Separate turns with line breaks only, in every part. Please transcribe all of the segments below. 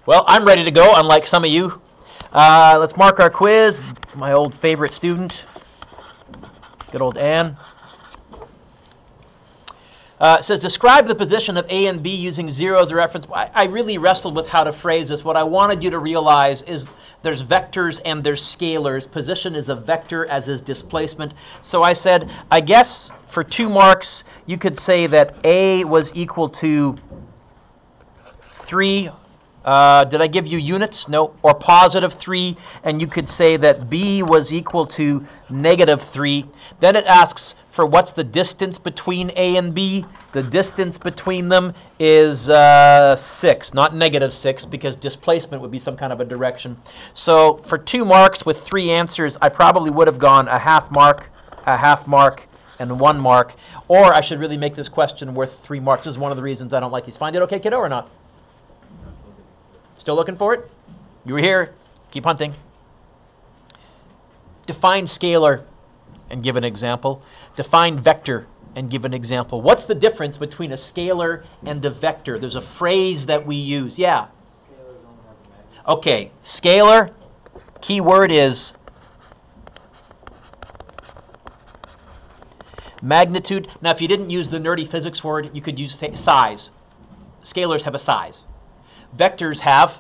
Well, I'm ready to go, unlike some of you. Let's mark our quiz. My old favorite student, good old Anne. It says, describe the position of A and B using 0 as a reference. I really wrestled with how to phrase this. What I wanted you to realize is there's vectors and there's scalars. Position is a vector, as is displacement. So I said, I guess for 2 marks, you could say that A was equal to 3. Did I give you units? No. Or positive 3. And you could say that B was equal to negative 3. Then it asks for what's the distance between A and B. The distance between them is 6, not negative 6, because displacement would be some kind of a direction. So for 2 marks with 3 answers, I probably would have gone a half mark, and 1 mark. Or I should really make this question worth 3 marks. This is one of the reasons I don't like these. Find it okay, kiddo, or not? Still looking for it? You were here. Keep hunting. Define scalar and give an example. Define vector and give an example. What's the difference between a scalar and a vector? There's a phrase that we use. Yeah. Okay. Scalar, key word is magnitude. Now, if you didn't use the nerdy physics word, you could use size. Scalars have a size. Vectors have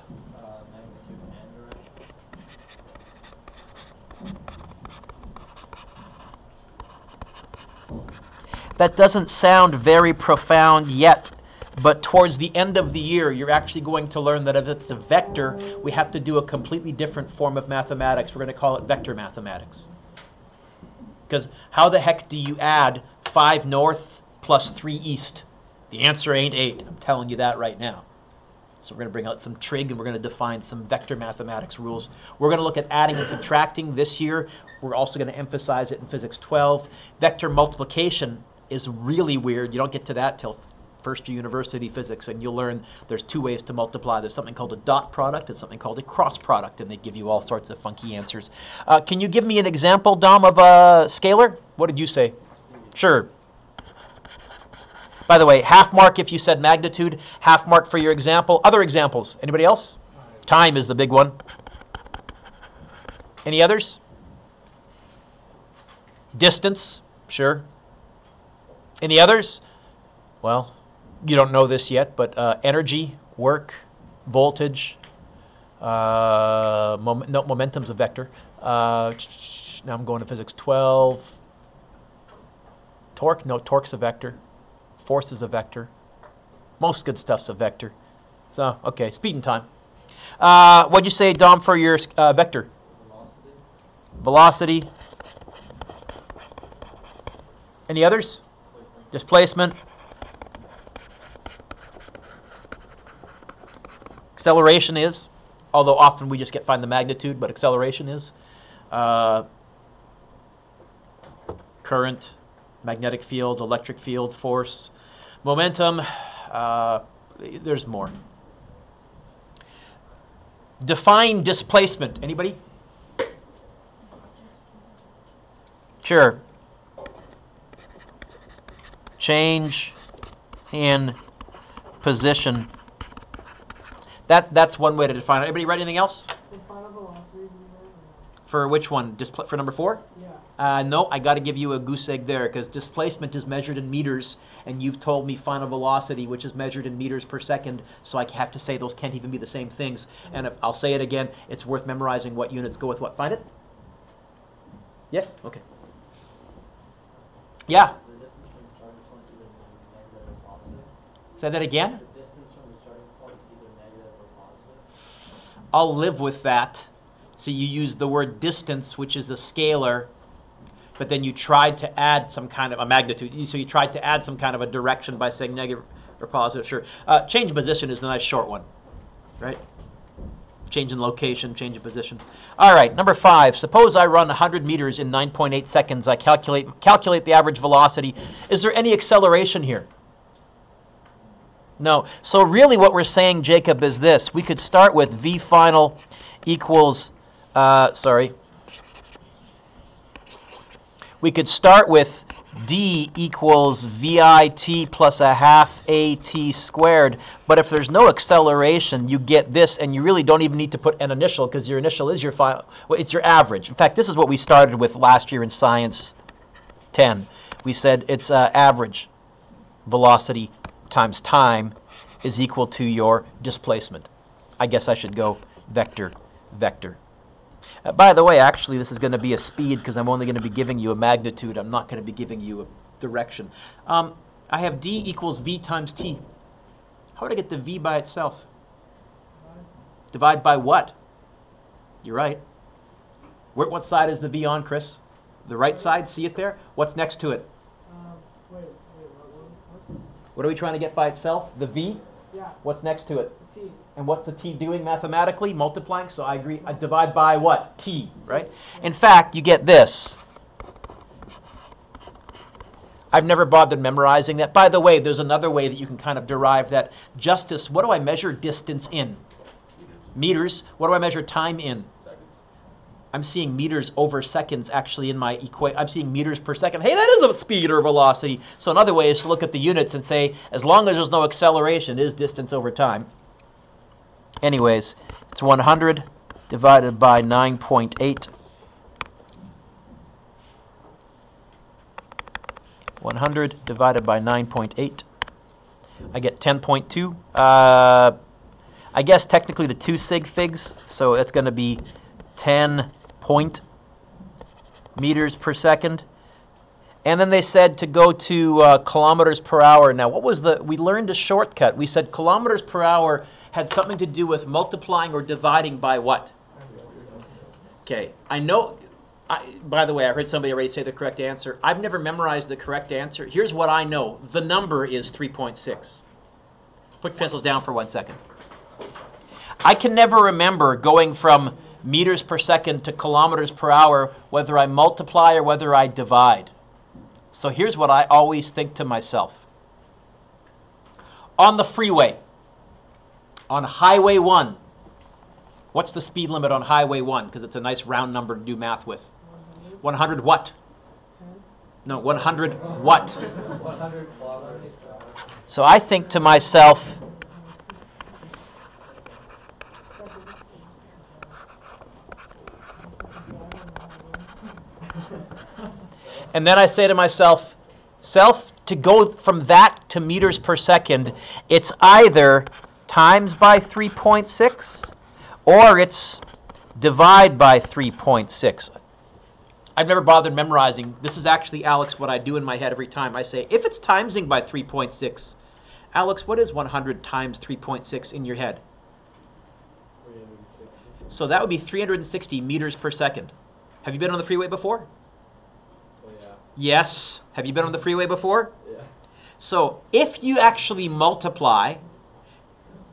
that doesn't sound very profound yet, but towards the end of the year, you're actually going to learn that if it's a vector, we have to do a completely different form of mathematics. We're going to call it vector mathematics. Because how the heck do you add 5 north plus 3 east? The answer ain't 8. I'm telling you that right now. So we're going to bring out some trig, and we're going to define some vector mathematics rules. We're going to look at adding and subtracting this year. We're also going to emphasize it in Physics 12. Vector multiplication is really weird. You don't get to that till first year university physics, and you'll learn there's 2 ways to multiply. There's something called a dot product and something called a cross product, and they give you all sorts of funky answers. Can you give me an example, Dom, of a scalar? What did you say? Sure. By the way, half mark if you said magnitude, half mark for your example. Other examples? Anybody else? Time is the big one. Any others? Distance, sure. Any others? Well, you don't know this yet, but energy, work, voltage, momentum's a vector. Now I'm going to Physics 12. Torque, no, torque's a vector. Force is a vector. Most good stuff's a vector. So, okay, speed and time. What'd you say, Dom, for your vector? Velocity. Any others? Displacement. Acceleration is, although often we just find the magnitude, but acceleration is. Current, magnetic field, electric field, force, momentum. There's more. Define displacement. Anybody? Sure. Change in position. That's one way to define it. Anybody write anything else? For which one? For number 4? Yeah. No, I got to give you a goose egg there, because displacement is measured in meters, and you've told me final velocity, which is measured in meters per second, so I have to say those can't even be the same things. And I'll say it again, it's worth memorizing what units go with what. Find it? Yes? Okay. Yeah?
The distance from the starting point is either negative or positive.
Say that again?
The distance from the starting point is either negative or positive.
I'll live with that. So you use the word distance, which is a scalar, but then you tried to add some kind of a magnitude. So you tried to add some kind of a direction by saying negative or positive. Sure. Change in position is a nice short one, right? Change in location, change in position. All right, number 5. Suppose I run 100 meters in 9.8 seconds. I calculate the average velocity. Is there any acceleration here? No. So really what we're saying, Jacob, is this. We could start with V final equals, we could start with d equals VIT plus a half AT squared. But if there's no acceleration, you get this, and you really don't even need to put an initial because your initial is your final. Well, it's your average. In fact, this is what we started with last year in Science 10. We said it's average velocity times time is equal to your displacement. I guess I should go vector, vector. By the way, actually, this is going to be a speed because I'm only going to be giving you a magnitude. I'm not going to be giving you a direction. I have d equals v times t. How would I get the v by itself? Divide by what? You're right. What side is the v on, Chris? The right side? See it there? What's next to it? What are we trying to get by itself? The v?
Yeah.
What's next to it?
The t.
And what's the t doing mathematically? Multiplying. So I agree. I divide by what? T, right? In fact, you get this. I've never bothered memorizing that. By the way, there's another way that you can kind of derive that. Justice, what do I measure distance in? Meters. What do I measure time in? I'm seeing meters over seconds actually in my equation. I'm seeing meters per second. Hey, that is a speed or velocity. So another way is to look at the units and say, as long as there's no acceleration, it is distance over time. Anyways, it's 100 divided by 9.8. 100 divided by 9.8. I get 10.2. I guess technically the 2 sig figs, so it's going to be 10 meters per second. And then they said to go to kilometers per hour. Now, what was we learned a shortcut. We said kilometers per hour had something to do with multiplying or dividing by what? Okay, I know, by the way, I heard somebody already say the correct answer. I've never memorized the correct answer. Here's what I know. The number is 3.6. Put pencils down for 1 second. I can never remember going from meters per second to kilometers per hour, whether I multiply or whether I divide. So here's what I always think to myself. On the freeway, on Highway 1, what's the speed limit on Highway 1? Because it's a nice round number to do math with. 100 what? No, 100 what?
100 kilometers per hour.
So I think to myself, and then I say to myself, to go from that to meters per second, it's either times by 3.6 or it's divide by 3.6. I've never bothered memorizing. This is actually, Alex, what I do in my head every time. I say, if it's timesing by 3.6, Alex, what is 100 times 3.6 in your head?
360.
So that would be 360 meters per second. Have you been on the freeway before?
Oh, yeah.
Yes. Have you been on the freeway before?
Yeah.
So if you actually multiply,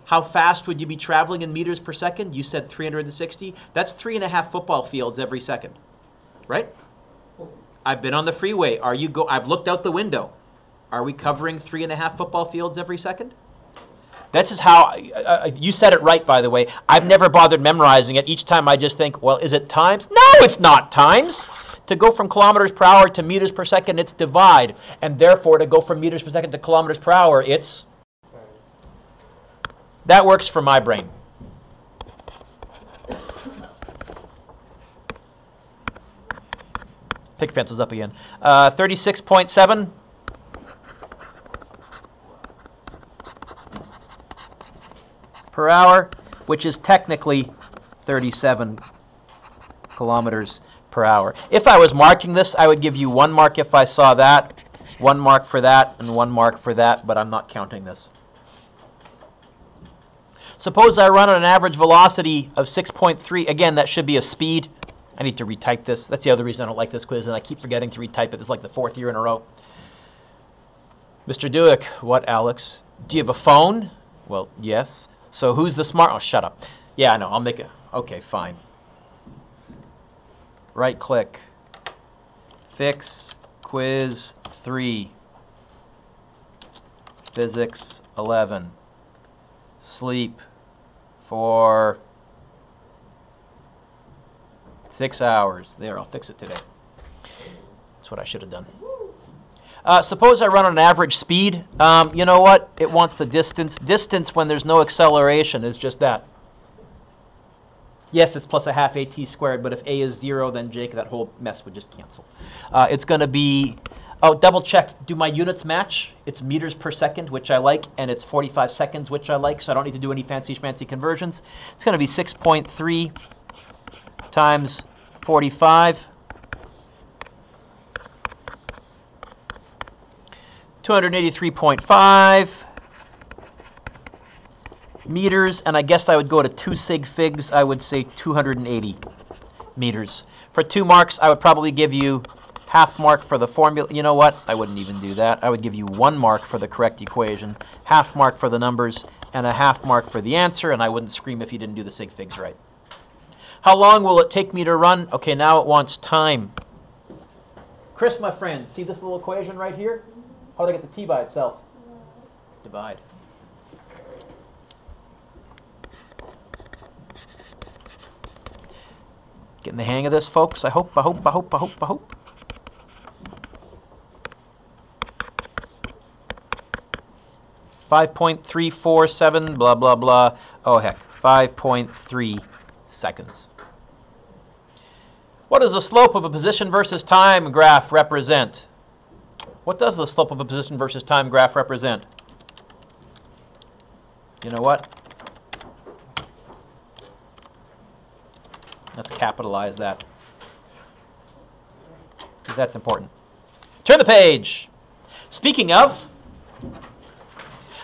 how fast would you be traveling in meters per second? You said 360. That's 3.5 football fields every second, right? I've been on the freeway. I've looked out the window. Are we covering 3.5 football fields every second? This is how, you said it right, by the way. I've never bothered memorizing it. Each time I just think, well, is it times? No, it's not times. To go from kilometers per hour to meters per second, it's divide. And therefore, to go from meters per second to kilometers per hour, it's... That works for my brain. Pick pencils up again. 36.7. per hour, which is technically 37 kilometers per hour. If I was marking this, I would give you 1 mark if I saw that, 1 mark for that, and 1 mark for that, but I'm not counting this. Suppose I run at an average velocity of 6.3. Again, that should be a speed. I need to retype this. That's the other reason I don't like this quiz, and I keep forgetting to retype it. This is like the 4th year in a row. Mr. Dueck, what, Alex? Do you have a phone? Well, yes. So who's the smart? Oh, shut up. Yeah, I know. I'll make it. Okay, fine. Right click. Fix quiz 3. Physics 11. Sleep for 6 hours. There, I'll fix it today. That's what I should have done. Suppose I run on an average speed. You know what? It wants the distance. Distance when there's no acceleration is just that. Yes, it's plus a half AT squared, but if A is 0, then Jake, that whole mess would just cancel. It's going to be, oh, double check. Do my units match? It's meters per second, which I like, and it's 45 seconds, which I like, so I don't need to do any fancy schmancy conversions. It's going to be 6.3 times 45. 283.5 meters, and I guess I would go to 2 sig figs. I would say 280 meters. For 2 marks, I would probably give you half mark for the formula. You know what? I wouldn't even do that. I would give you 1 mark for the correct equation, half mark for the numbers, and a half mark for the answer, and I wouldn't scream if you didn't do the sig figs right. How long will it take me to run? Okay, now it wants time. Chris, my friend, see this little equation right here? How do I get the t by itself? Divide. Getting the hang of this, folks? I hope. 5.347, blah, blah, blah. Oh, heck. 5.3 seconds. What does the slope of a position versus time graph represent? What does the slope of a position versus time graph represent? You know what? Let's capitalize that, because that's important. Turn the page. Speaking of,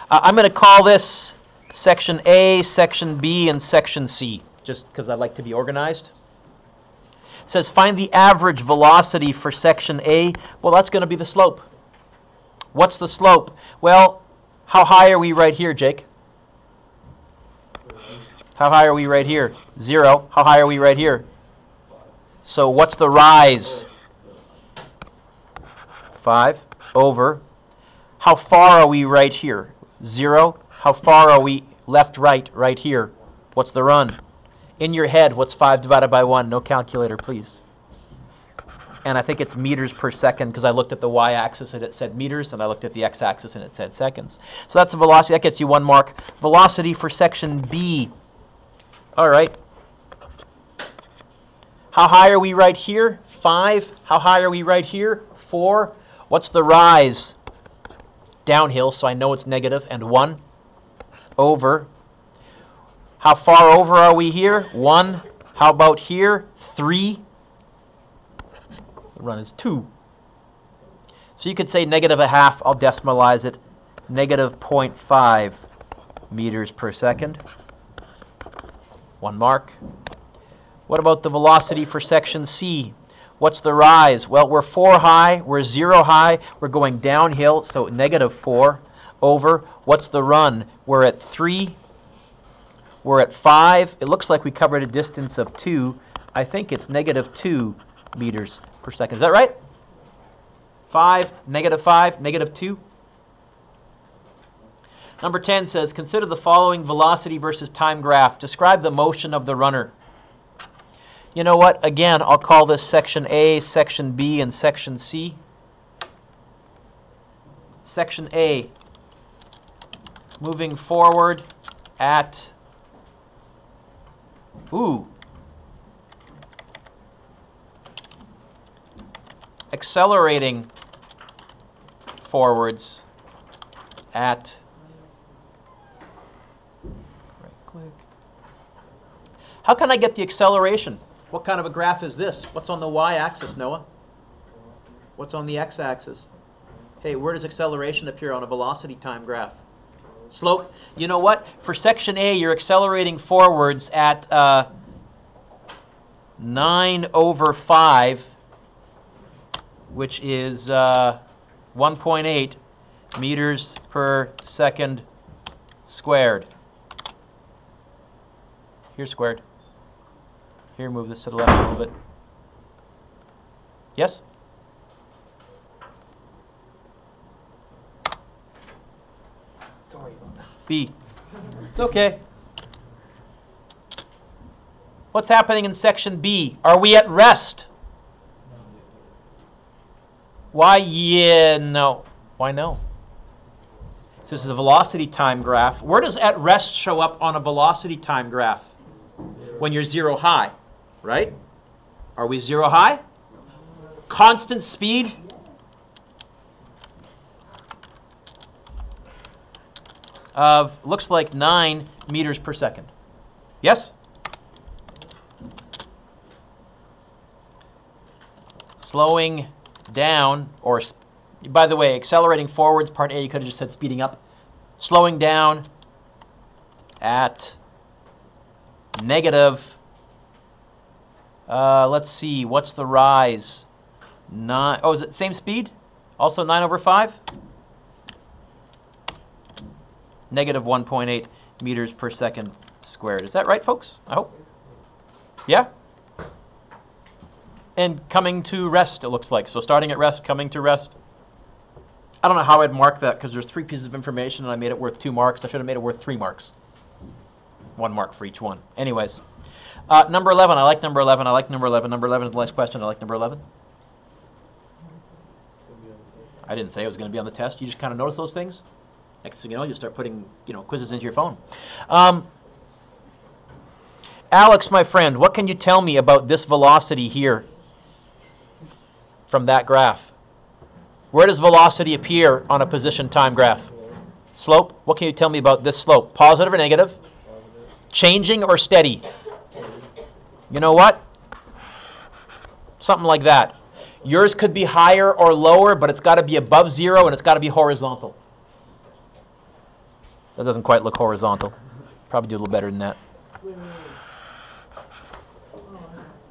I'm going to call this Section A, Section B, and Section C, just because I like to be organized. It says find the average velocity for Section A. Well, that's going to be the slope. What's the slope? Well, how high are we right here, Jake? How high are we right here? 0. How high are we right here? So what's the rise? 5 over. How far are we right here? 0. How far are we left, right here? What's the run? In your head, what's 5 divided by 1? No calculator, please. And I think it's meters per second, because I looked at the y-axis and it said meters, and I looked at the x-axis and it said seconds. So that's the velocity. That gets you 1 mark. Velocity for Section B. All right. How high are we right here? 5. How high are we right here? 4. What's the rise? Downhill, so I know it's negative, and 1 over. How far over are we here? 1. How about here? 3. The run is 2. So you could say negative a half. I'll decimalize it. Negative 0.5 meters per second. 1 mark. What about the velocity for Section C? What's the rise? Well, we're 4 high. We're 0 high. We're going downhill, so negative 4 over. What's the run? We're at 3. We're at 5. It looks like we covered a distance of 2. I think it's negative 2 meters per second. Is that right? 5, negative 2. Number 10 says, consider the following velocity versus time graph. Describe the motion of the runner. You know what? Again, I'll call this Section A, Section B, and Section C. Section A, moving forward at, accelerating forwards at, right click. How can I get the acceleration? What kind of a graph is this? What's on the y-axis, Noah? What's on the x-axis? Hey, where does acceleration appear on a velocity time graph? Slope. You know what? For Section A, you're accelerating forwards at 9 over 5, which is 1.8 meters per second squared. Here squared. Here, move this to the left a little bit. Yes?
Sorry about that.
B. It's okay. What's happening in Section B? Are we at rest? Why? Yeah, no. Why no? So this is a velocity time graph. Where does at rest show up on a velocity time graph? When you're zero high, right? Are we zero high? Constant speed? Of, looks like 9 meters per second. Yes? Slowing down, or by the way, accelerating forwards, part A, you could have just said speeding up. Slowing down at negative, let's see, what's the rise? 9, oh, is it same speed? Also 9 over 5? Negative 1.8 meters per second squared. Is that right, folks? I hope. Yeah? And coming to rest, it looks like. So starting at rest, coming to rest. I don't know how I'd mark that because there's 3 pieces of information and I made it worth 2 marks. I should have made it worth 3 marks. 1 mark for each one. Anyways. Number 11. I like number 11. I like number 11. Number 11 is the last question. I like number 11. I didn't say it was going to be on the test. You just kind of notice those things. Next thing you know, you start putting, quizzes into your phone. Alex, my friend, what can you tell me about this velocity here from that graph? Where does velocity appear on a position time graph? Slope? What can you tell me about this slope? Positive or negative? Changing or steady? You know what? Something like that. Yours could be higher or lower, but it's got to be above 0 and it's got to be horizontal. That doesn't quite look horizontal. Probably do a little better than that.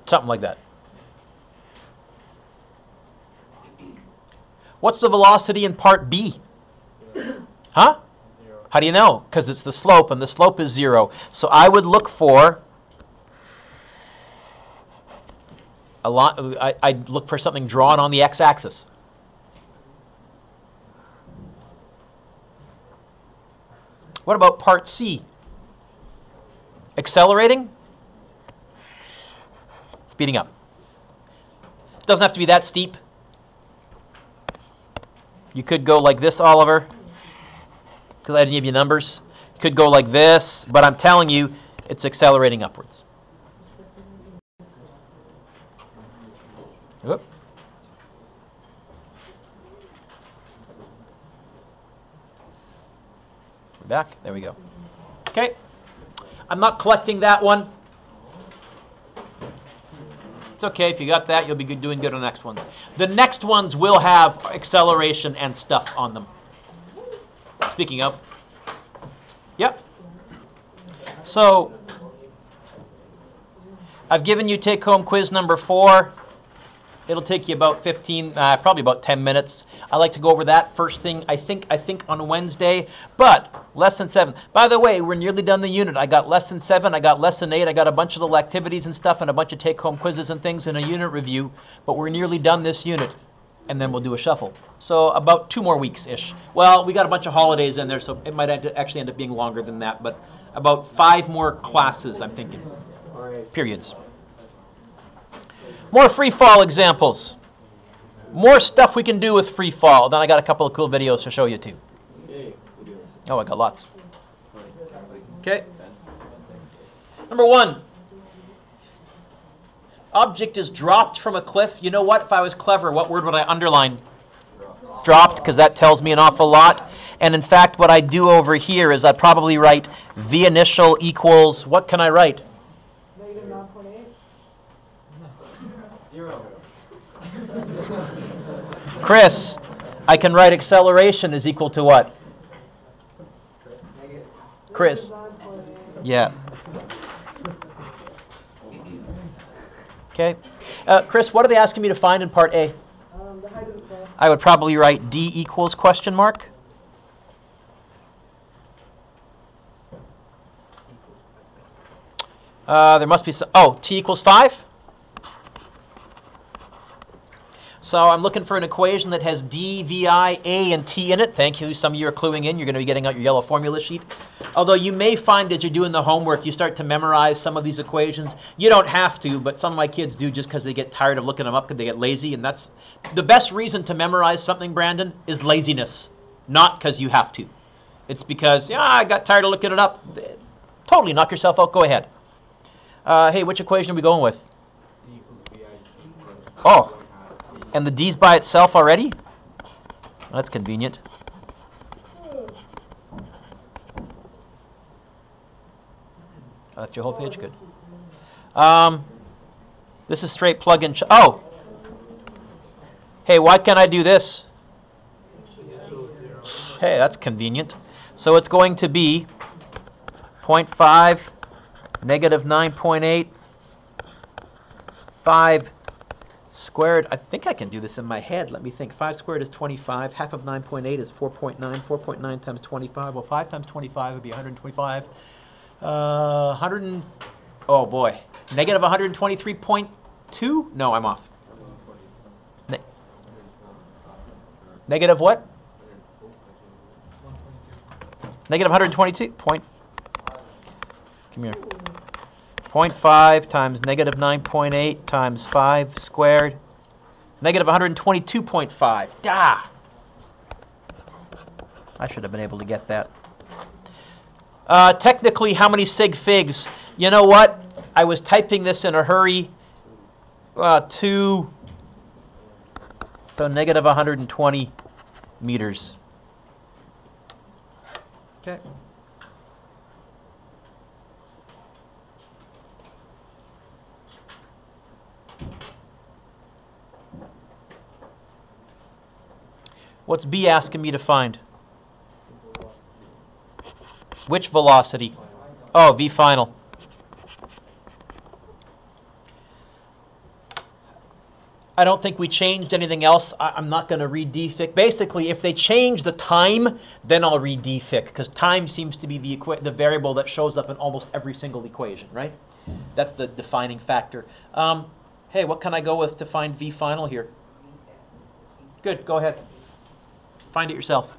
Something like that. What's the velocity in part B? Huh?
0.
How do you know? Because it's the slope, and the slope is 0. So I would look for I'd look for something drawn on the x-axis. What about part C? Accelerating? Speeding up. It doesn't have to be that steep. You could go like this, Oliver, because I didn't give you numbers. You could go like this, but I'm telling you, it's accelerating upwards. Whoop. We're back. There we go. Okay. I'm not collecting that one. It's okay. If you got that, you'll be doing good on the next ones. The next ones will have acceleration and stuff on them. Speaking of. Yep. So, I've given you take-home quiz number 4. It'll take you about 15, probably about 10 minutes. I like to go over that first thing, I think on Wednesday, but lesson 7. By the way, we're nearly done the unit. I got lesson 7, I got lesson 8, I got a bunch of little activities and stuff and a bunch of take-home quizzes and things and a unit review, but we're nearly done this unit, and then we'll do a shuffle. So about 2 more weeks-ish. Well, we got a bunch of holidays in there, so it might actually end up being longer than that, but about 5 more classes, I'm thinking. Periods. More Freefall examples. More stuff we can do with Freefall. Then I got a couple of cool videos to show you too. Oh, I got lots. Okay. Number 1. Object is dropped from a cliff. You know what? If I was clever, what word would I underline? Dropped, because that tells me an awful lot. And in fact, what I do over here is I'd probably write V initial equals, what can I write?
Negative 9.8.
0.
Chris, I can write acceleration is equal to what? Chris.
9.8.
Yeah. Okay. Chris, what are they asking me to find in part A?
The height of the cliff.
I would probably write D equals question mark. There must be some, oh, T equals 5? So I'm looking for an equation that has d, vi, a, and t in it. Thank you. Some of you are cluing in. You're going to be getting out your yellow formula sheet. Although you may find as you're doing the homework, you start to memorize some of these equations. You don't have to, but some of my kids do just because they get tired of looking them up because they get lazy. And that's the best reason to memorize something, Brandon, is laziness, not because you have to. It's because, yeah, I got tired of looking it up. Totally knock yourself out. Go ahead. Hey, which equation are we going with? Oh. And the d's by itself already? That's convenient. Left your whole page? Good. This is straight plug and... Oh! Hey, why can't I do this? Hey, that's convenient. So it's going to be 0.5, negative 9.8, 5 squared. I think I can do this in my head. Let me think. 5 squared is 25. Half of 9.8 is 4.9. 4.9 times 25. Well, 5 times 25 would be 125. Oh, boy. Negative 123.2? No, I'm off. Negative what? Negative 122. Come here. 0.5 times negative 9.8 times 5 squared. Negative 122.5. Dah! I should have been able to get that. Technically, how many sig figs? You know what? I was typing this in a hurry. 2. So negative 120 meters. Okay. What's B asking me to find? Which velocity? Oh, V final. I don't think we changed anything else. I'm not going to read dfic. Basically, if they change the time, then I'll read dfic, because time seems to be the variable that shows up in almost every single equation, right? That's the defining factor. Hey, what can I go with to find V final here? Good, go ahead. Find it yourself.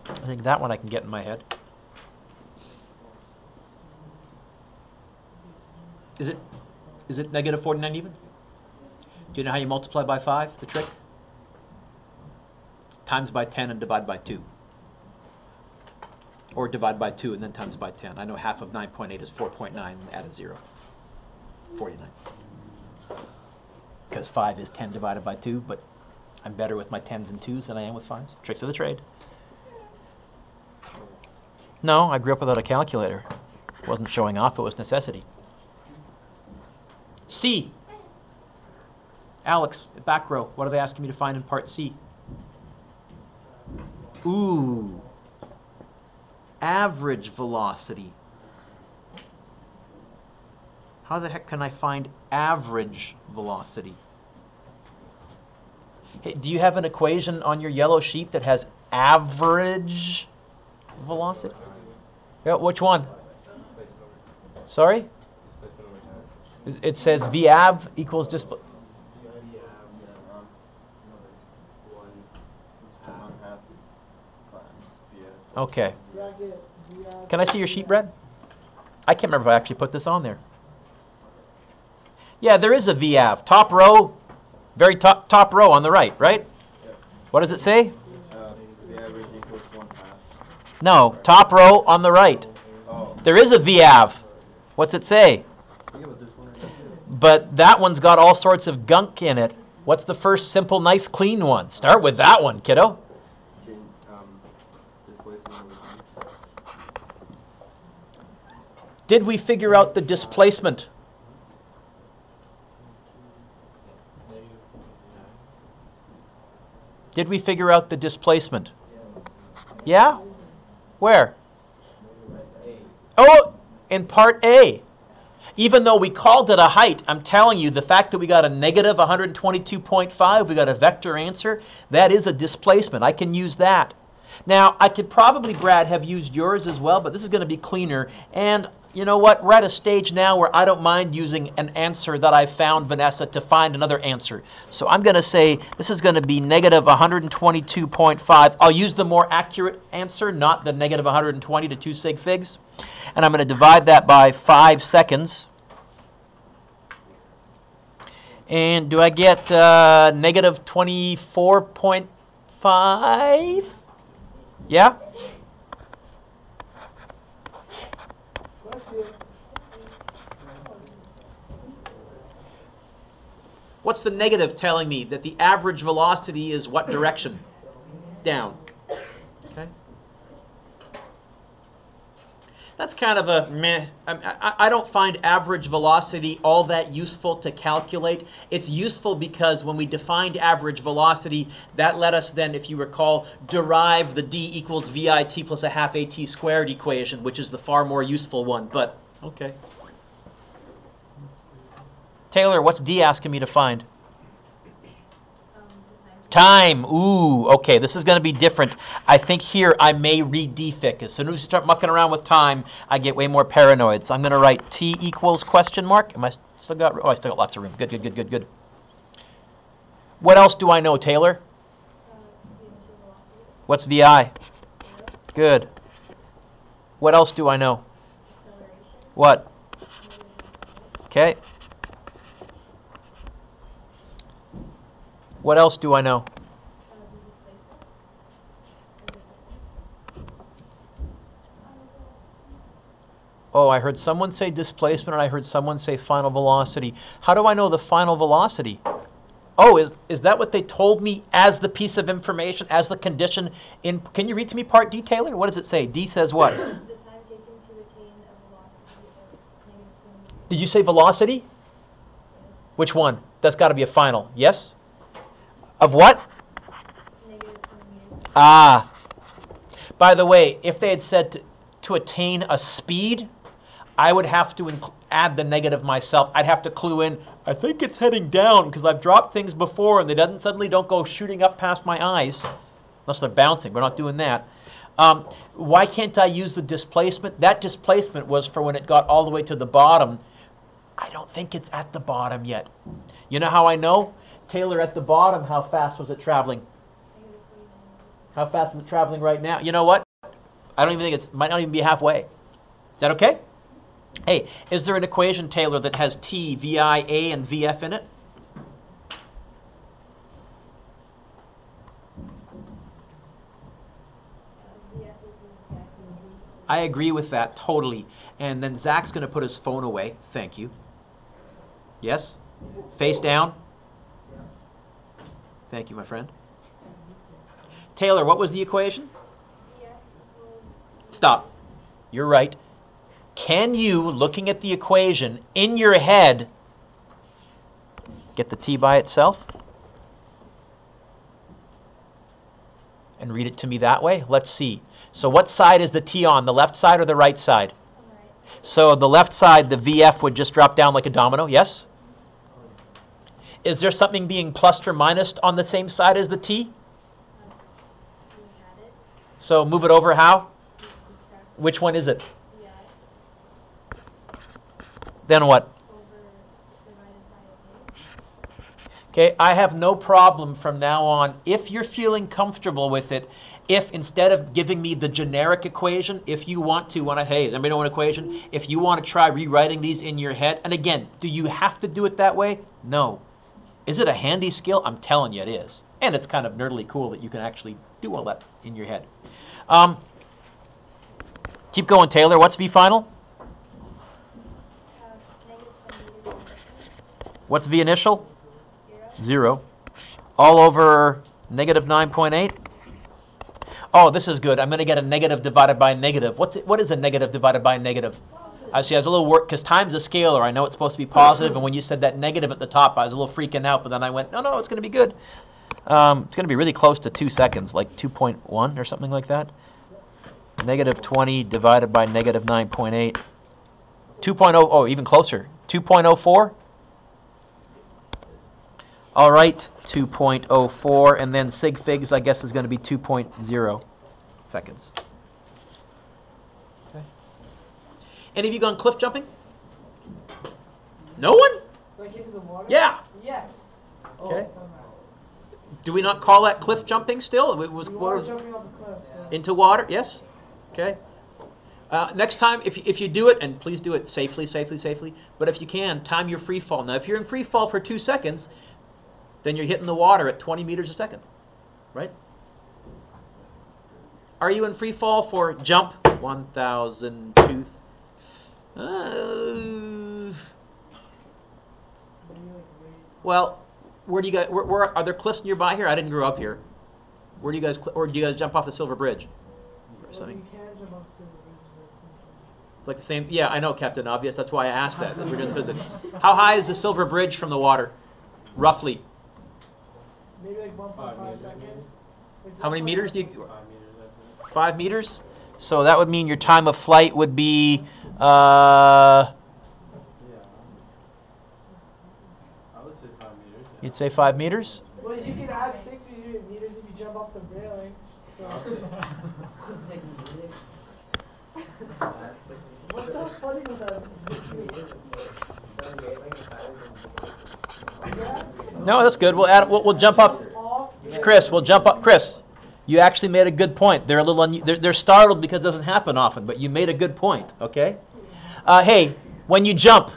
I think that one I can get in my head. Is it negative 49 even? Do you know how you multiply by 5, the trick? It's times by 10 and divide by 2. Or divide by 2 and then times by 10. I know half of 9.8 is 4.9 and add a 0. 49. Because 5 is 10 divided by 2, but I'm better with my 10s and 2s than I am with 5s. Tricks of the trade. No, I grew up without a calculator. It wasn't showing off, it was necessity. C. Alex, back row. What are they asking me to find in part C? Ooh. Average velocity. How the heck can I find average velocity? Hey, do you have an equation on your yellow sheet that has average velocity? Yeah, which one? Sorry? It says VAV equals displacement. Okay. Can I see your sheet, Brad? I can't remember if I actually put this on there. Yeah, there is a VAV. Top row, very top row on the right, right? What does it say?
The average equals 1/2.
No, top row on the right.
Oh.
There is a VAV. What's it say? But that one's got all sorts of gunk in it. What's the first simple, nice, clean one? Start with that one, kiddo. Did we figure out the displacement? Did we figure out the displacement? Yeah? Where? Oh, in part A. Even though we called it a height, I'm telling you, the fact that we got a negative 122.5, we got a vector answer, that is a displacement. I can use that. Now, I could probably, Brad, have used yours as well, but this is going to be cleaner. And you know what? We're at a stage now where I don't mind using an answer that I found, Vanessa, to find another answer. So I'm going to say this is going to be negative 122.5. I'll use the more accurate answer, not the negative 120 to 2 sig figs. And I'm going to divide that by 5 seconds. And do I get negative 24.5? Yeah? What's the negative telling me? That the average velocity is what direction? Down. Okay. That's kind of a meh. I don't find average velocity all that useful to calculate. It's useful because when we defined average velocity, that let us then, if you recall, derive the d equals vit plus a half at squared equation, which is the far more useful one. But, okay. Taylor, what's D asking me to find? Time. Ooh, okay, this is going to be different. I think here I may read D-fic. As soon as we start mucking around with time, I get way more paranoid. So I'm going to write T equals question mark. Am I still got, oh, I still got lots of room. Good, good, good, good, good. What else do I know, Taylor? What's VI? Good. What else do I know? What? Okay. What else do I know? Oh, I heard someone say displacement and I heard someone say final velocity. How do I know the final velocity? Oh, is that what they told me as the piece of information, as the condition in, can you read to me part D, Taylor? What does it say? D says what?
The time taken to attain a velocity of -.
Did you say velocity? Which one? That's got to be a final. Yes? Of what? Ah. By the way, if they had said to attain a speed, I would have to add the negative myself. I'd have to clue in, I think it's heading down because I've dropped things before and they suddenly don't go shooting up past my eyes. Unless they're bouncing. We're not doing that. Why can't I use the displacement? That displacement was for when it got all the way to the bottom. I don't think it's at the bottom yet. You know how I know? Taylor, at the bottom, how fast was it traveling? How fast is it traveling right now? You know what? I don't even think it might not even be halfway. Is that okay? Hey, is there an equation, Taylor, that has T, VI, A, and VF in it? I agree with that totally. And then Zach's going to put his phone away. Thank you. Yes? Face down. Thank you, my friend. Taylor, what was the equation? Stop. You're right. Can you, looking at the equation in your head, get the T by itself? And read it to me that way? Let's see. So what side is the T on, the left side or the right side? So the left side, the VF would just drop down like a domino, yes? Is there something being plus or minus on the same side as the T? So move it over how? Which one is it? Then what? Okay, I have no problem from now on, if you're feeling comfortable with it, if instead of giving me the generic equation, if you want to, hey, anybody know an equation? If you want to try rewriting these in your head, and again, do you have to do it that way? No. Is it a handy skill? I'm telling you it is. And it's kind of nerdily cool that you can actually do all that in your head. Keep going, Taylor. What's V final? What's V initial? 0. All over negative 9.8? Oh, this is good. I'm going to get a negative divided by a negative. What is a negative divided by a negative? I see, I was a little worried because time's a scalar. I know it's supposed to be positive, and when you said that negative at the top, I was a little freaking out, but then I went, no, it's going to be good. It's going to be really close to 2 seconds, like 2.1 or something like that. Negative 20 divided by negative 9.8. 2.0, oh, even closer. 2.04. All right, 2.04, and then sig figs, I guess, is going to be 2.0 seconds. Okay. Any of you gone cliff jumping? No one?
Like into the water?
Yeah.
Yes.
Okay.
Oh,
Do we not call that cliff jumping still? It was,
we
what
were
was
jumping off a cliff. So.
into water, yes? Okay. Next time, if you do it, and please do it safely, but if you can, time your free fall. Now, if you're in free fall for 2 seconds, then you're hitting the water at 20 meters a second, right? Are you in free fall for jump? 1,000, 2,000. Well, where do you guys? Where are there cliffs nearby here? I didn't grow up here. Where do you guys? Or do you guys jump off the Silver Bridge? Or something?
You can jump off the Silver Bridge.
It's like the same. Yeah, I know, Captain Obvious. That's why I asked that. We're doing physics. How high is the Silver Bridge from the water, roughly?
Maybe like 1.5 seconds.
How many meters do you?
5 meters, I think.
5 meters. So that would mean your time of flight would be.
Yeah. I would say 5 meters. Yeah.
You'd say 5 meters.
Well, you can add 6 meters if you jump off the railing. So.
6 meters.
What's so funny with that? 6 meters. Yeah?
No, that's good. We'll add. We'll jump up. Chris, we'll jump up. Chris, you actually made a good point. They're a little. They're startled because it doesn't happen often, but you made a good point. Okay. Hey, when you jump,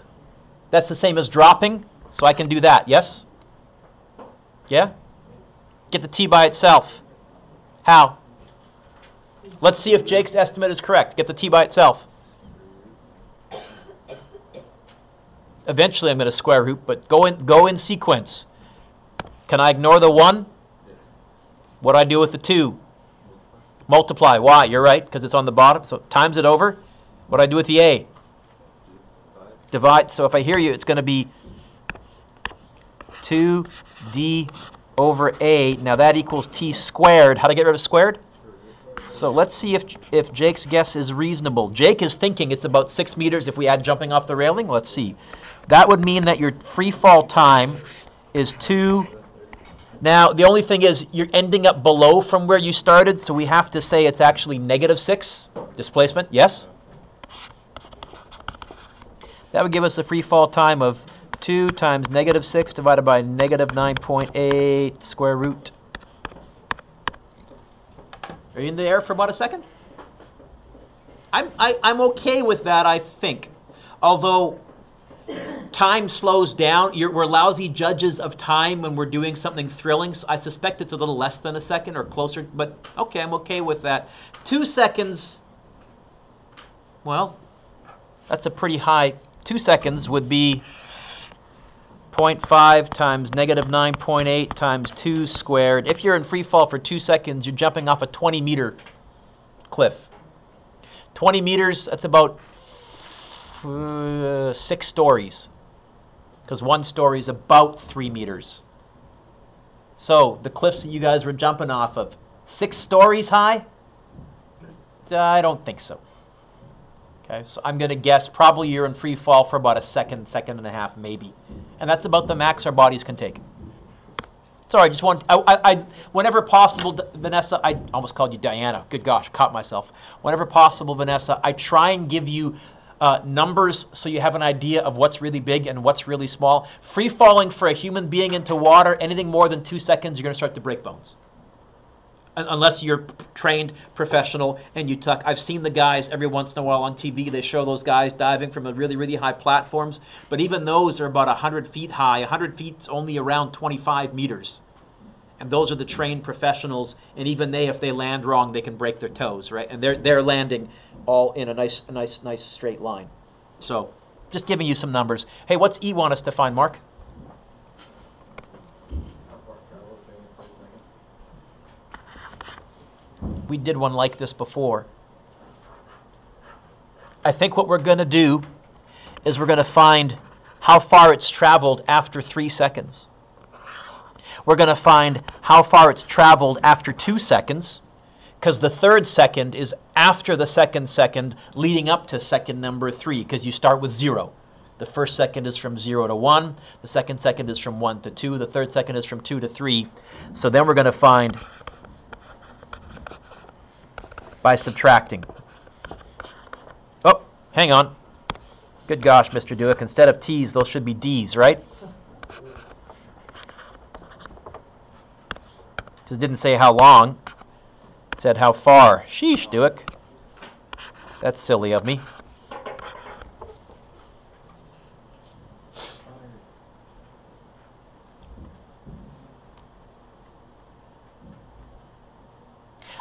that's the same as dropping, so I can do that. Yes. Yeah. Get the t by itself. How? Let's see if Jake's estimate is correct. Get the t by itself. Eventually, I'm going to square root, but go in sequence. Can I ignore the 1? What do I do with the 2? Multiply. Why? You're right, because it's on the bottom. So times it over. What do I do with the a? Divide. So if I hear you, it's going to be 2d over a. Now that equals t squared. How do I get rid of squared? So let's see if Jake's guess is reasonable. Jake is thinking it's about 6 meters if we add jumping off the railing. Let's see. That would mean that your free fall time is 2. Now, the only thing is you're ending up below from where you started, so we have to say it's actually -6 displacement. Yes? That would give us a free fall time of 2 times -6 divided by -9.8 square root. Are you in the air for about a second? I'm okay with that, I think. Although time slows down. We're lousy judges of time when we're doing something thrilling. So I suspect it's a little less than a second or closer. But okay, I'm okay with that. 2 seconds. Well, that's a pretty high. 2 seconds would be 0.5 times -9.8 times 2 squared. If you're in free fall for 2 seconds, you're jumping off a 20-meter cliff. 20 meters, that's about 6 stories, because 1 story is about 3 meters. So the cliffs that you guys were jumping off of, 6 stories high? I don't think so. Okay, so I'm going to guess probably you're in free fall for about a second and a half, maybe. And that's about the max our bodies can take. Sorry, I just want, whenever possible, Vanessa, I almost called you Diana. Good gosh, caught myself. Whenever possible, Vanessa, I try and give you numbers so you have an idea of what's really big and what's really small. Free falling for a human being into water, anything more than 2 seconds, you're going to start to break bones. Unless you're trained professional and you tuck. I've seen the guys every once in a while on TV. They show those guys diving from a really, really high platforms. But even those are about 100 feet high. 100 feet's only around 25 meters. And those are the trained professionals. And even they, if they land wrong, they can break their toes, right? And they're landing all in a nice straight line. So just giving you some numbers. Hey, what's E want us to find, Mark? We did one like this before. I think what we're going to do is we're going to find how far it's traveled after 3 seconds. We're going to find how far it's traveled after 2 seconds, because the third second is after the second second leading up to second number 3, because you start with 0. The first second is from 0 to 1. The second second is from 1 to 2. The third second is from 2 to 3. So then we're going to find by subtracting. Oh, hang on. Good gosh, Mr. Dueck. Instead of T's, those should be D's, right? Just didn't say how long. It said how far. Sheesh, Dueck. That's silly of me.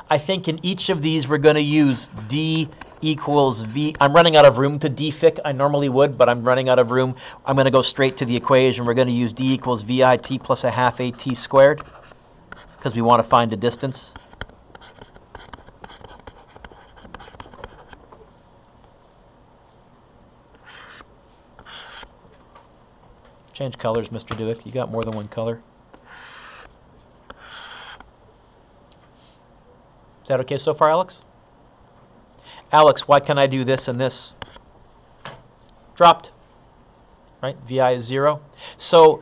I think in each of these we're going to use D equals V. I'm running out of room to defic. I normally would, but I'm running out of room. I'm going to go straight to the equation. We're going to use D equals VIT plus a half AT squared because we want to find the distance. Change colors, Mr. Dueck. You got more than one color. Is that okay so far, Alex? Alex, why can I do this and this? Dropped, right? VI is 0. So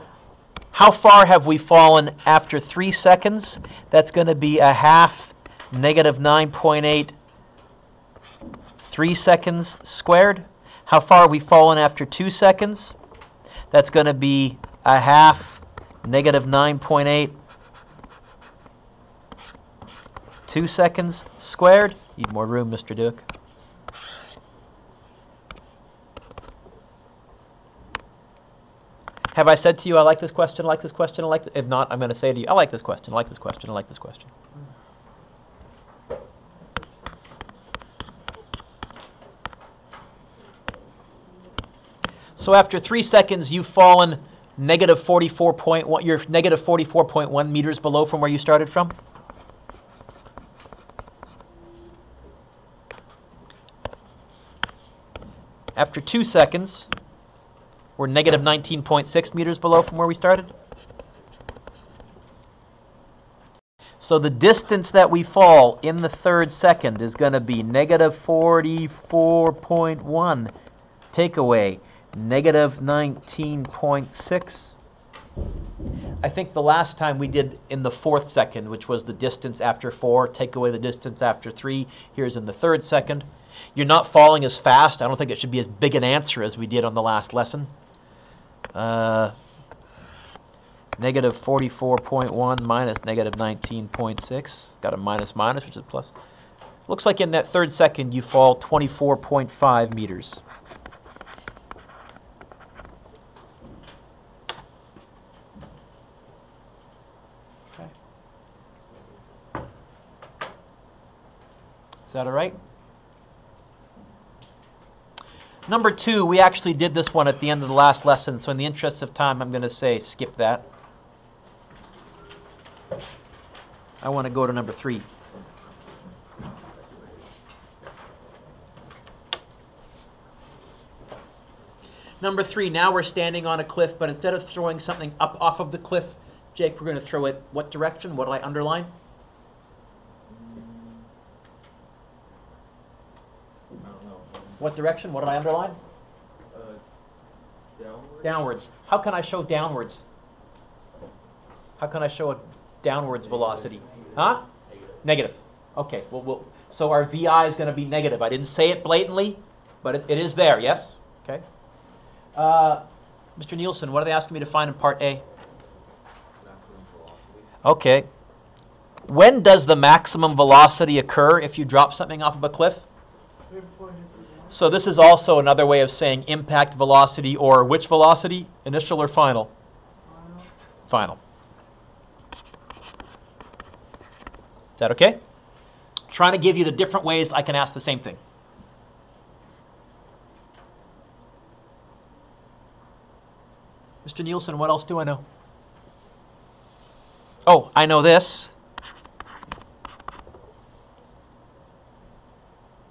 how far have we fallen after 3 seconds? That's going to be a half negative 9.8 3 seconds squared. How far have we fallen after 2 seconds? That's going to be a half negative 9.8 2 seconds squared. Need more room, Mr. Dueck. Have I said to you, I like this question, I like this question, I like this? If not, I'm going to say to you, I like this question, I like this question, I like this question. So after 3 seconds, you've fallen negative 44.1, you're negative 44.1 meters below from where you started from. After 2 seconds, we're negative 19.6 meters below from where we started. So the distance that we fall in the third second is going to be negative 44.1. Take away negative 19.6. I think the last time we did in the fourth second, which was the distance after 4, take away the distance after 3. Here's in the third second. You're not falling as fast. I don't think it should be as big an answer as we did on the last lesson. Negative 44.1 minus negative 19.6. Got a minus minus, which is plus. Looks like in that third second you fall 24.5 meters. Okay. Is that all right? Number 2, we actually did this one at the end of the last lesson, so in the interest of time, I'm going to say skip that. I want to go to number 3. Number 3, now we're standing on a cliff, but instead of throwing something up off of the cliff, Jake, we're going to throw it what direction? What do I underline? What direction? What did I underline?
Downward.
Downwards. How can I show downwards? How can I show a downwards velocity? Huh? Negative. Okay. Well, so our VI is going to be negative. I didn't say it blatantly, but it is there, yes? Okay. Mr. Nielsen, what are they asking me to find in part A?
Maximum velocity.
Okay. When does the maximum velocity occur if you drop something off of a cliff? So this is also another way of saying impact velocity, or which velocity? Initial or final? Final. Is that okay? Trying to give you the different ways I can ask the same thing. Mr. Nielsen, what else do I know? Oh, I know this.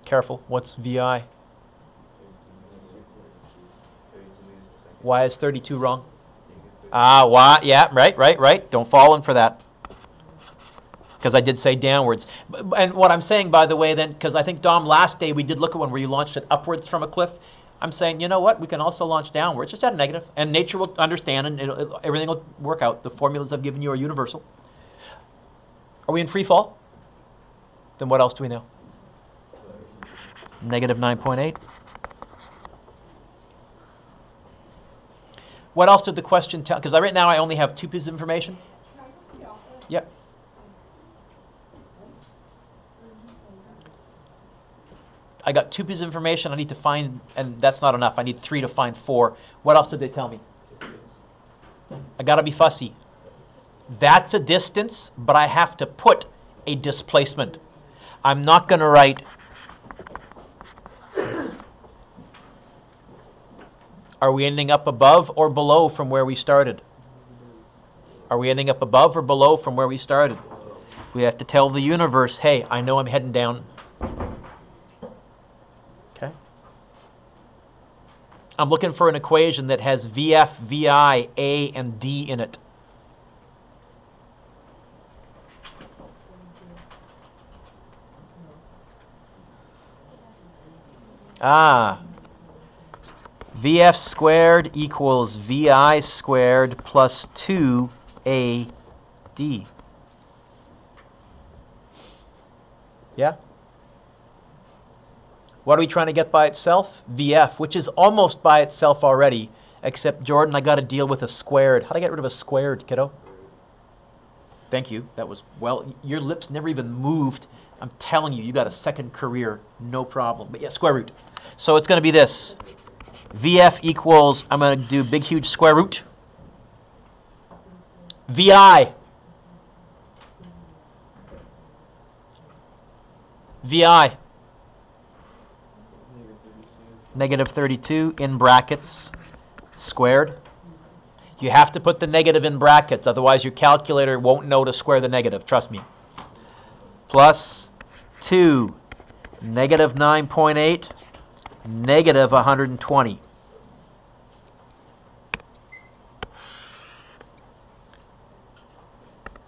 Careful, what's VI? Why is 32 wrong? Why? Yeah, right. Don't fall in for that. because I did say downwards. And what I'm saying, by the way, then, because I think, Dom, last day we did look at one where you launched it upwards from a cliff. I'm saying, you know what? We can also launch downwards, just at a negative. And nature will understand, and everything will work out. The formulas I've given you are universal. Are we in free fall? Then what else do we know? Negative 9.8. What else did the question tell? Because right now I only have 2 pieces of information. Yep. I got 2 pieces of information I need to find, and that's not enough. I need 3 to find 4. What else did they tell me? I got to be fussy. That's a distance, but I have to put a displacement. I'm not going to write... Are we ending up above or below from where we started? Are we ending up above or below from where we started? We have to tell the universe, hey, I know I'm heading down. Okay? I'm looking for an equation that has VF, VI, A, and D in it. VF squared equals VI squared plus 2AD. Yeah? What are we trying to get by itself? VF, which is almost by itself already, except, Jordan, I got to deal with a squared. How do I get rid of a squared, kiddo? Thank you. That was, well, your lips never even moved. I'm telling you, you got a second career, no problem. But yeah, square root. So it's going to be this. VF equals, I'm going to do big, huge square root. VI. VI. Negative 32 in brackets, squared. You have to put the negative in brackets, otherwise your calculator won't know to square the negative, trust me. Plus 2, negative 9.8. Negative 120.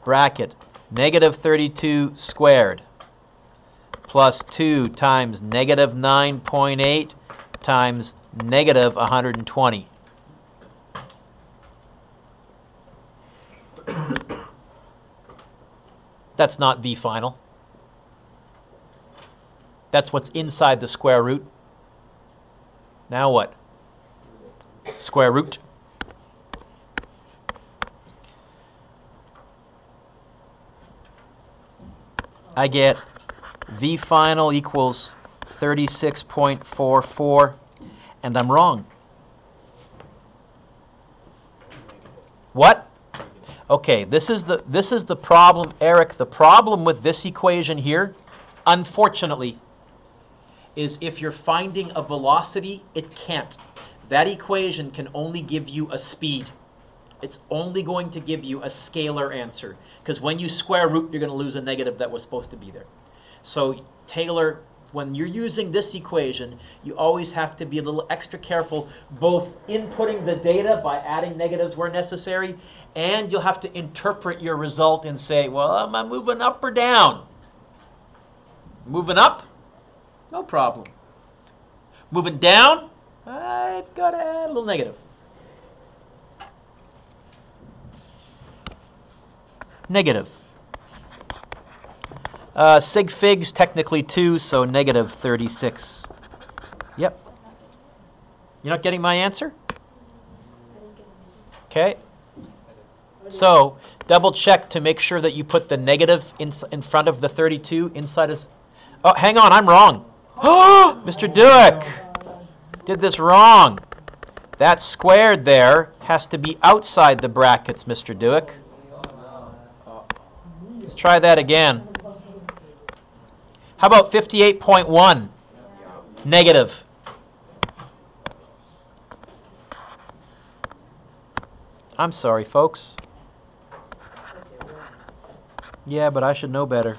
Bracket, negative 32 squared plus 2 times negative 9.8 times negative 120. That's not V final. That's what's inside the square root. Now what? Square root. I get V final equals 36.44, and I'm wrong. What? Okay, this is the problem, Eric. The problem with this equation here, unfortunately, is if you're finding a velocity, it can't. That equation can only give you a speed. It's only going to give you a scalar answer. Because when you square root, you're going to lose a negative that was supposed to be there. So Taylor, when you're using this equation, you always have to be a little extra careful, both inputting the data by adding negatives where necessary, and you'll have to interpret your result and say, well, am I moving up or down? Moving up? No problem. Moving down, I've got to add a little negative. Negative. Sig figs, technically 2, so negative 36. Yep. You're not getting my answer? Okay. So, double check to make sure that you put the negative in front of the 32 inside us. Oh, hang on, I'm wrong. Oh, Mr. Dueck did this wrong. That squared there has to be outside the brackets, Mr. Dueck. Let's try that again. How about 58.1? Negative. I'm sorry, folks. Yeah, but I should know better.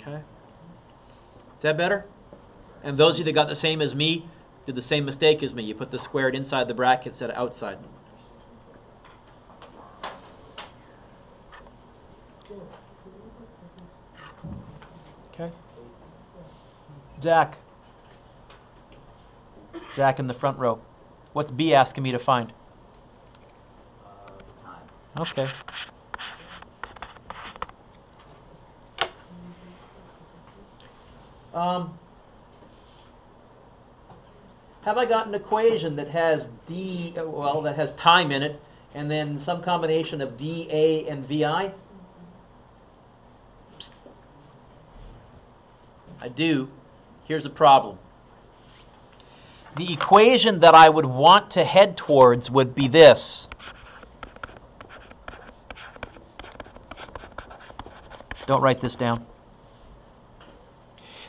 Okay. Is that better? And those of you that got the same as me did the same mistake as me. You put the squared inside the bracket instead of outside. Okay. Zach. Zach in the front row. What's B asking me to find?
Time.
Okay. Have I got an equation that has D, well, that has time in it, and then some combination of dA and VI? I do. Here's the problem. The equation that I would want to head towards would be this. Don't write this down.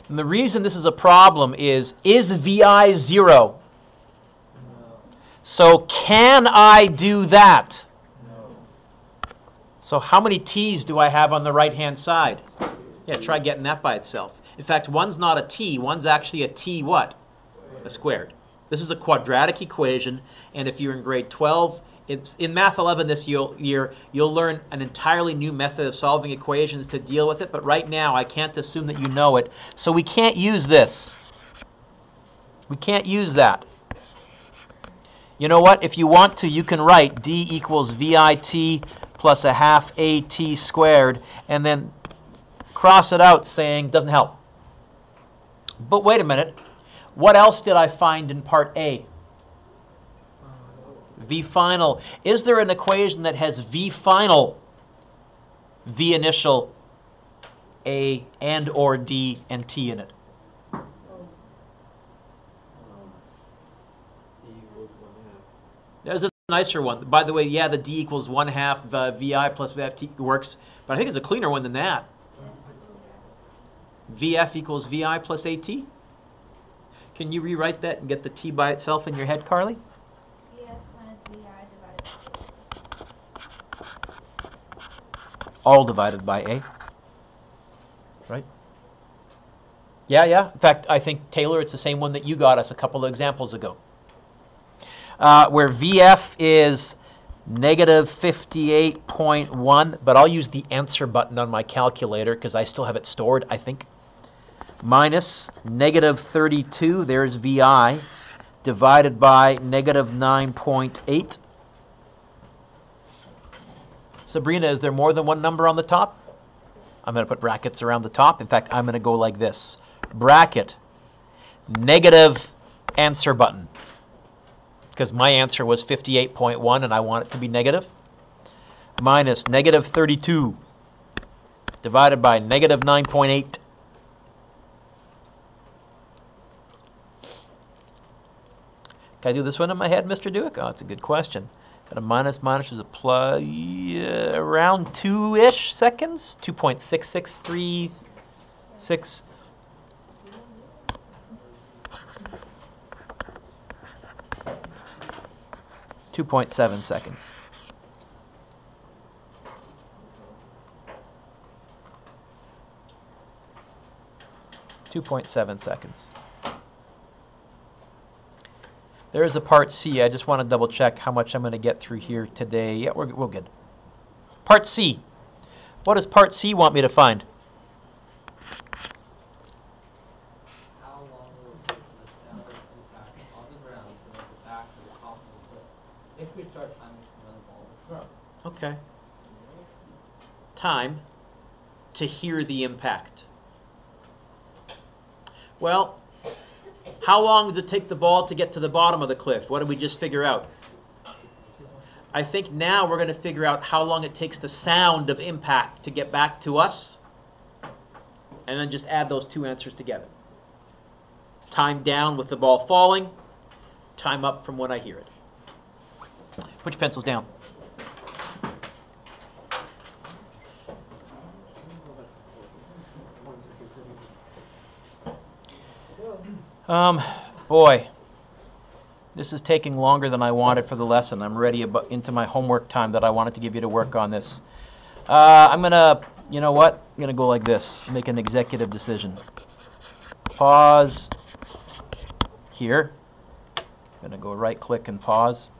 And the reason this is a problem is VI 0?
No.
So can I do that?
No.
So how many t's do I have on the right-hand side? Yeah, try getting that by itself. In fact, one's not a t, one's actually a t what? A squared. This is a quadratic equation, and if you're in grade 12, in Math 11 this year, you'll learn an entirely new method of solving equations to deal with it, but right now I can't assume that you know it, so we can't use this. We can't use that. You know what? If you want to, you can write d equals VIT plus a half AT squared, and then cross it out saying doesn't help. But wait a minute. What else did I find in part A? V final. Is there an equation that has V final, V initial, A and or D and T in it?
D equals 1/2.
There's a nicer one. By the way, yeah, the D equals 1/2 the VI plus VFT works, but I think it's a cleaner one than that. VF equals VI plus AT? Can you rewrite that and get the T by itself in your head, Carly?
VF minus VI divided by
All divided by A. Right? Yeah. In fact, I think, Taylor, it's the same one that you got us a couple of examples ago. Where VF is negative 58.1, but I'll use the answer button on my calculator because I still have it stored, I think. Minus negative 32, there's VI, divided by negative 9.8. Sabrina, is there more than one number on the top? I'm going to put brackets around the top. In fact, I'm going to go like this. Bracket, negative answer button. Because my answer was 58.1 and I want it to be negative. Minus negative 32, divided by negative 9.8. Can I do this one in my head, Mr. Dueck? Oh, it's a good question. Got a minus is a plus, around 2-ish seconds, 2.6636. 2.7 seconds. .7 seconds. There is a part C. I just want to double check how much I'm going to get through here today. Yeah, we're good. Part C. What does part C want me to find?
How long will it take for the sound impact on the ground to make it back to the top of the cliff if we start timing when the ball is thrown?
Okay. Time to hear the impact. Well, how long does it take the ball to get to the bottom of the cliff? What did we just figure out? I think now we're going to figure out how long it takes the sound of impact to get back to us, and then just add those two answers together. Time down with the ball falling, time up from when I hear it. Put your pencils down. Boy, this is taking longer than I wanted for the lesson. I'm ready into my homework time that I wanted to give you to work on this. I'm going to, you know what? I'm going to go like this, make an executive decision. Pause here. I'm going to go right click and pause.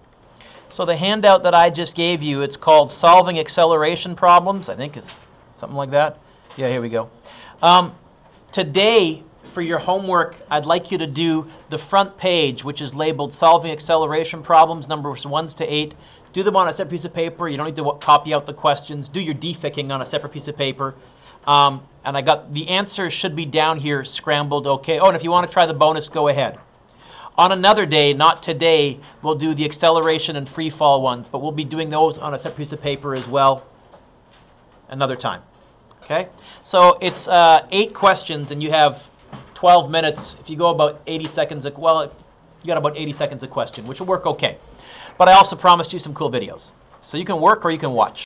So the handout that I just gave you, it's called Solving Acceleration Problems, I think is something like that. Yeah, here we go. Today, for your homework, I'd like you to do the front page, which is labeled Solving Acceleration Problems, numbers 1 to 8. Do them on a separate piece of paper. You don't need to copy out the questions. Do your deficking on a separate piece of paper. And I got the answers should be down here, scrambled, okay. Oh, and if you want to try the bonus, go ahead. On another day, not today, we'll do the acceleration and free fall ones, but we'll be doing those on a separate piece of paper as well another time. Okay? So it's 8 questions, and you have 12 minutes. If you go about 80 seconds, well, you got about 80 seconds a question, which will work okay. But I also promised you some cool videos. So you can work or you can watch.